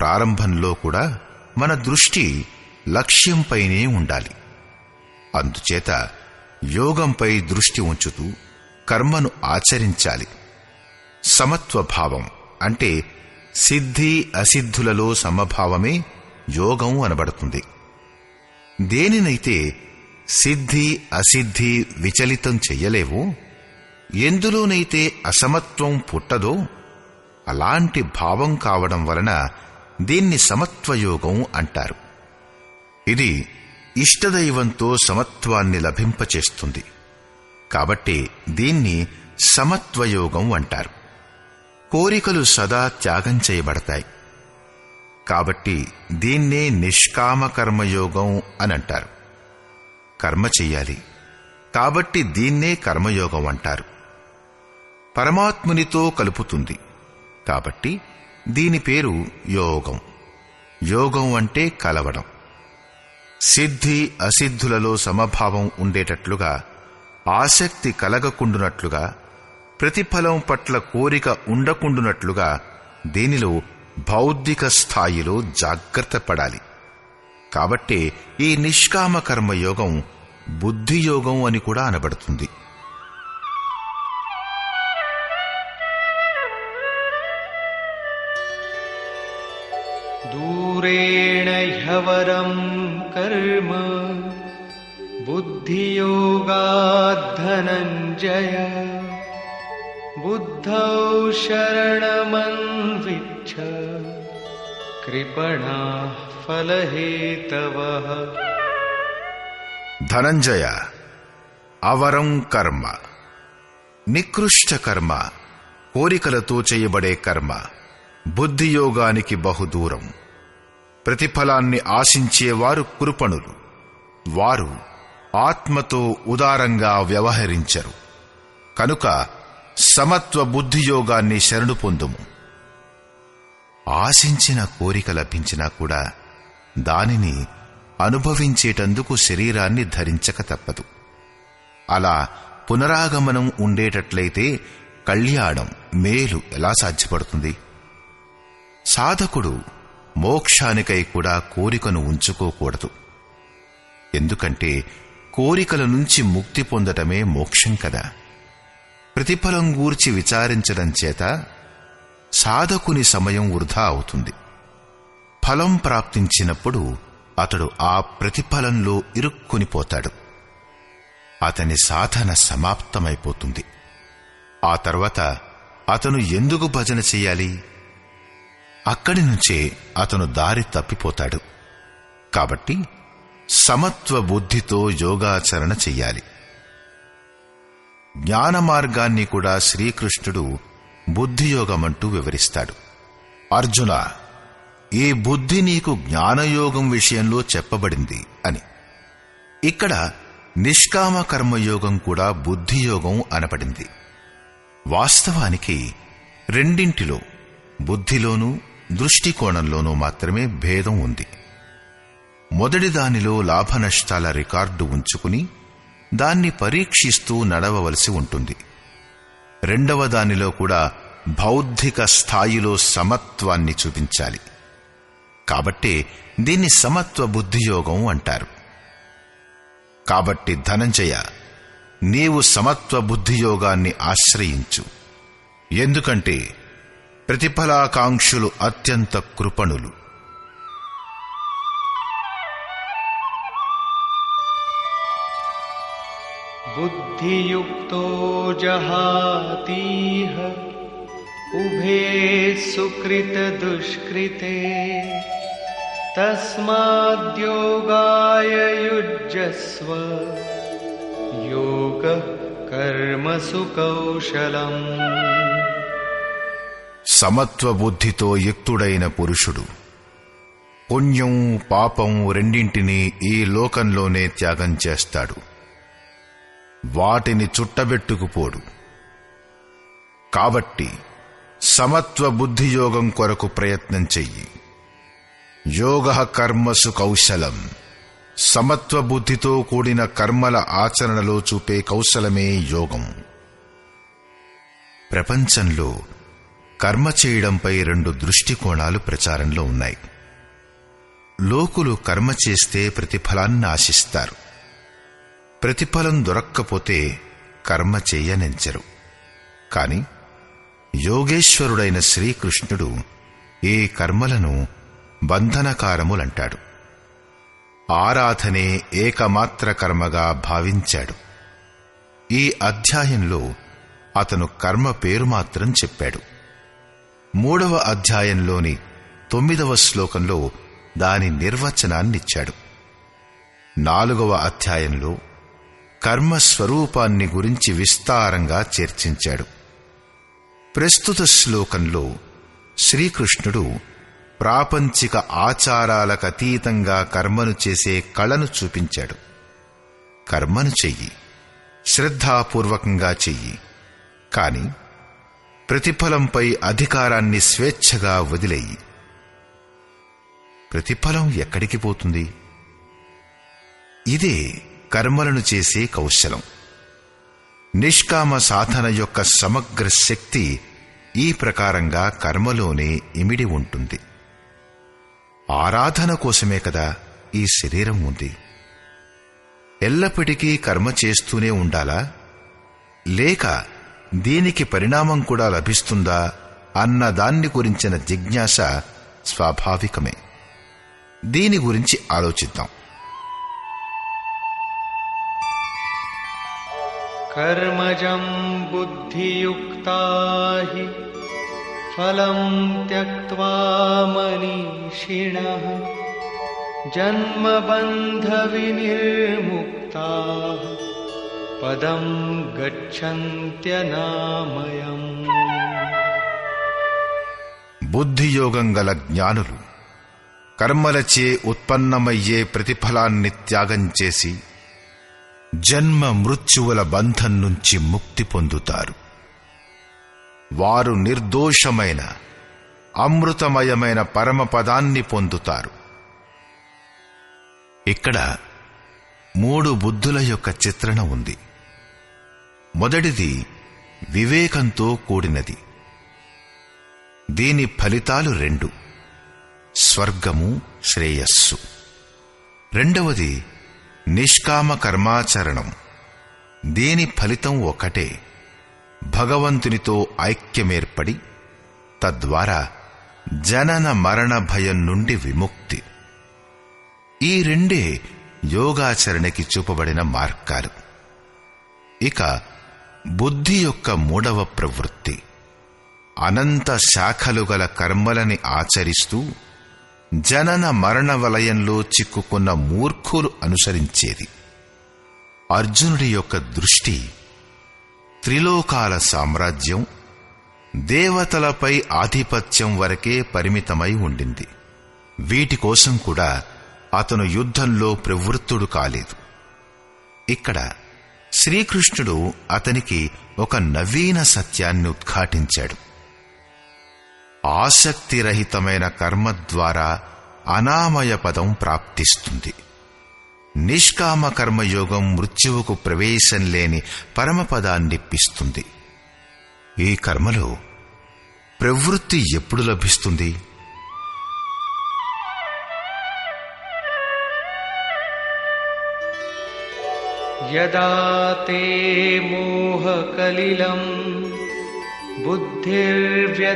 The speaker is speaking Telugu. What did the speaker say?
ప్రారంభంలో కూడా మన దృష్టి లక్ష్యంపైనే ఉండాలి. అందుచేత యోగంపై దృష్టి ఉంచుతూ కర్మను ఆచరించాలి. సమత్వభావం అంటే సిద్ధి అసిద్ధులలో సమభావమే యోగం అనబడుతుంది. దేనినైతే సిద్ధి అసిద్ధి విచలితం చెయ్యలేవో, ఎందులోనైతే అసమత్వం పుట్టదో అలాంటి భావం కావడం వలన దీన్ని సమత్వయోగం అంటారు. ఇది ఇష్టదైవంతో సమత్వాన్ని లభింపచేస్తుంది. కాబట్టి దీన్ని సమత్వయోగం అంటారు. కోరికలు సదా త్యాగం చేయబడతాయి. కాబట్టి దీన్నే నిష్కామ కర్మయోగం అని అంటారు. కర్మ చెయ్యాలి కాబట్టి దీన్నే కర్మయోగం అంటారు. పరమాత్మునితో కలుపుతుంది కాబట్టి దీని పేరు యోగం. యోగం అంటే కలవడం. సిద్ధి అసిద్ధులలో సమభావం ఉండేటట్లుగా, ఆసక్తి కలగకుండునట్లుగా, ప్రతిఫలం పట్ల కోరిక ఉండకుండునట్లుగా దీనిలో బౌద్ధిక స్థాయిలో జాగ్రత్త పడాలి. కాబట్టే ఈ నిష్కామ కర్మయోగం బుద్ధియోగం అని కూడా అనబడుతుంది. దూరేణ హ్యవరం కర్మ బుద్ధియోగాద్ ధనంజయ బుద్ధౌ శరణమన్విచ్ఛ కృపణాః ఫలహేతవః. ధనంజయ, అవరం కర్మ, నికృష్ట కర్మ, కోరికలతో చేయబడే కర్మ బుద్ధియోగానికి బహుదూరం. ప్రతిఫలాన్ని ఆశించేవారు కృపణులు. వారు ఆత్మతో ఉదారంగా వ్యవహరించరు. కనుక సమత్వ బుద్ధియోగాన్ని శరణు పొందుము. ఆశించిన కోరిక లభించినా కూడా దానిని అనుభవించేటందుకు శరీరాన్ని ధరించక తప్పదు. అలా పునరాగమనం ఉండేటట్లయితే కళ్యాణం, మేలు ఎలా సాధ్యపడుతుంది? సాధకుడు మోక్షానికై కూడా కోరికను ఉంచుకోకూడదు. ఎందుకంటే కోరికల నుంచి ముక్తి పొందటమే మోక్షం కదా. ప్రతిఫలం గూర్చి విచారించడం చేత సాధకుని సమయం వృధా అవుతుంది. ఫలం ప్రాప్తించినప్పుడు అతడు ఆ ప్రతిఫలంలో ఇరుక్కునిపోతాడు. అతని సాధన సమాప్తమైపోతుంది. ఆ తర్వాత అతను ఎందుకు భజన చెయ్యాలి? అక్కడి నుంచే అతను దారి తప్పిపోతాడు. కాబట్టి సమత్వ బుద్ధితో యోగాచరణ చెయ్యాలి. జ్ఞాన మార్గాన్ని కూడా శ్రీకృష్ణుడు బుద్ధియోగమంటూ వివరిస్తాడు. అర్జున, ఈ బుద్ధి నీకు జ్ఞానయోగం విషయంలో చెప్పబడింది అని. ఇక్కడ నిష్కామ కర్మయోగం కూడా బుద్ధియోగం అనబడింది. వాస్తవానికి రెండింటిలో, బుద్ధిలోనూ దృష్టికోణంలోనూ మాత్రమే భేదం ఉంది. మొదటి దానిలో లాభనష్టాల రికార్డు ఉంచుకుని దాన్ని పరీక్షిస్తూ నడవవలసి ఉంటుంది. రెండవ దానిలో కూడా బౌద్ధిక స్థాయిలో సమత్వాన్ని చూపించాలి. కాబట్టే దీన్ని సమత్వ బుద్ధియోగం అంటారు. కాబట్టి ధనంజయ, నీవు సమత్వ బుద్ధియోగాన్ని ఆశ్రయించు. ఎందుకంటే ప్రతిఫలాకాంక్షులు అత్యంత కృపణులు. బుద్ధియుక్తో జహాతీహ ఉభే సుకృత దుష్కృతే తస్మాద్యోగాయ యుజ్యస్వ యోగ కర్మసు కౌశలం. సమత్వ బుద్ధితో యుక్తుడైన పురుషుడు పుణ్యం పాపం రెండింటినీ ఈ లోకంలోనే త్యాగం చేస్తాడు. వాటిని చుట్టబెట్టుకుపోడు. కాబట్టి సమత్వ బుద్ధియోగం కొరకు ప్రయత్నం చెయ్యి. యోగ కర్మసు కౌశలం. సమత్వ బుద్ధితో కూడిన కర్మల ఆచరణలో చూపే కౌశలమే యోగం. ప్రపంచంలో కర్మ చేయడంపై 2 దృష్టికోణాలు ప్రచారంలో ఉన్నాయి. లోకులు కర్మ చేస్తే ప్రతిఫలాన్ని ఆశిస్తారు. ప్రతిఫలం దొరక్కపోతే కర్మ చేయనెంచరు. కాని యోగేశ్వరుడైన శ్రీకృష్ణుడు ఈ కర్మలను బంధనకారములంటాడు. ఆరాధనే ఏకమాత్ర కర్మగా భావించాడు. ఈ అధ్యాయంలో అతను కర్మ పేరు మాత్రం చెప్పాడు. 3వ అధ్యాయంలోని 9వ శ్లోకంలో దాని నిర్వచనాన్నిచ్చాడు. 4వ అధ్యాయంలో కర్మ స్వరూపాన్ని గురించి విస్తారంగా చర్చించాడు. ప్రస్తుత శ్లోకంలో శ్రీకృష్ణుడు ప్రాపంచిక ఆచారాలకతీతంగా కర్మను చేసే కళను చూపించాడు. కర్మను చెయ్యి, శ్రద్ధాపూర్వకంగా చెయ్యి, కాని ప్రతిఫలంపై అధికారాన్ని స్వేచ్ఛగా వదిలేయి. ప్రతిఫలం ఎక్కడికి పోతుంది? ఇదే కర్మలను చేసే కౌశలం. నిష్కామ సాధన యొక్క సమగ్ర శక్తి ఈ ప్రకారంగా కర్మలోనే ఇమిడి ఉంటుంది. ఆరాధన కోసమే కదా ఈ శరీరం ఉంది. ఎల్లప్పటికీ కర్మ చేస్తూనే ఉండాలా, లేక దీనికి పరిణామం కూడా లభిస్తుందా అన్న దాన్ని గురించిన జిజ్ఞాస స్వాభావికమే. దీని గురించి ఆలోచిద్దాం. కర్మజం బుద్ధియుక్తా హి ఫలం త్యక్త్వా మనీషిణః జన్మబంధ వినిర్ముక్తాః పదం గచ్చన్త్యనామయం. బుద్ధియోగం గల జ్ఞానులు కర్మలచే ఉత్పన్నమయ్యే ప్రతిఫలాన్ని త్యాగం చేసి జన్మ మృత్యువుల బంధం నుంచి ముక్తి పొందుతారు. వారు నిర్దోషమైన అమృతమయమైన పరమపదాన్ని పొందుతారు. ఇక్కడ 3 బుద్ధుల యొక్క చిత్రణ ఉంది. మొదటిది వివేకంతో కూడినది. దీని ఫలితాలు 2: స్వర్గము, శ్రేయస్సు. రెండవది నిష్కామ కర్మాచరణం. దీని ఫలితం ఒకటే: భగవంతునితో ఐక్యమేర్పడి తద్వారా జనన మరణ భయం నుండి విముక్తి. ఈ 2 యోగాచరణకి చూపబడిన మార్గాలు. ఇక బుద్ధి యొక్క 3వ ప్రవృత్తి అనంత శాఖలు గల కర్మలని ఆచరిస్తూ జనన మరణ వలయంలో చిక్కుకున్న మూర్ఖులు అనుసరించేది. అర్జునుడి యొక్క దృష్టి త్రిలోకాల సామ్రాజ్యం, దేవతలపై ఆధిపత్యం వరకే పరిమితమై ఉండింది. వీటి కోసం కూడా అతను యుద్ధంలో ప్రవృత్తుడు కాలేదు. ఇక్కడ శ్రీకృష్ణుడు అతనికి ఒక నవీన సత్యాన్ని ఉద్ఘాటించాడు. ఆసక్తిరహితమైన కర్మ ద్వారా అనామయ పదం ప్రాప్తిస్తుంది. నిష్కామ కర్మయోగం మృత్యువుకు ప్రవేశం లేని పరమపదాన్నిప్పిస్తుంది. ఈ కర్మలో ప్రవృత్తి ఎప్పుడు లభిస్తుంది? యదా తే మోహకలిలం బుద్ధిర్వ్యతితరిష్యతి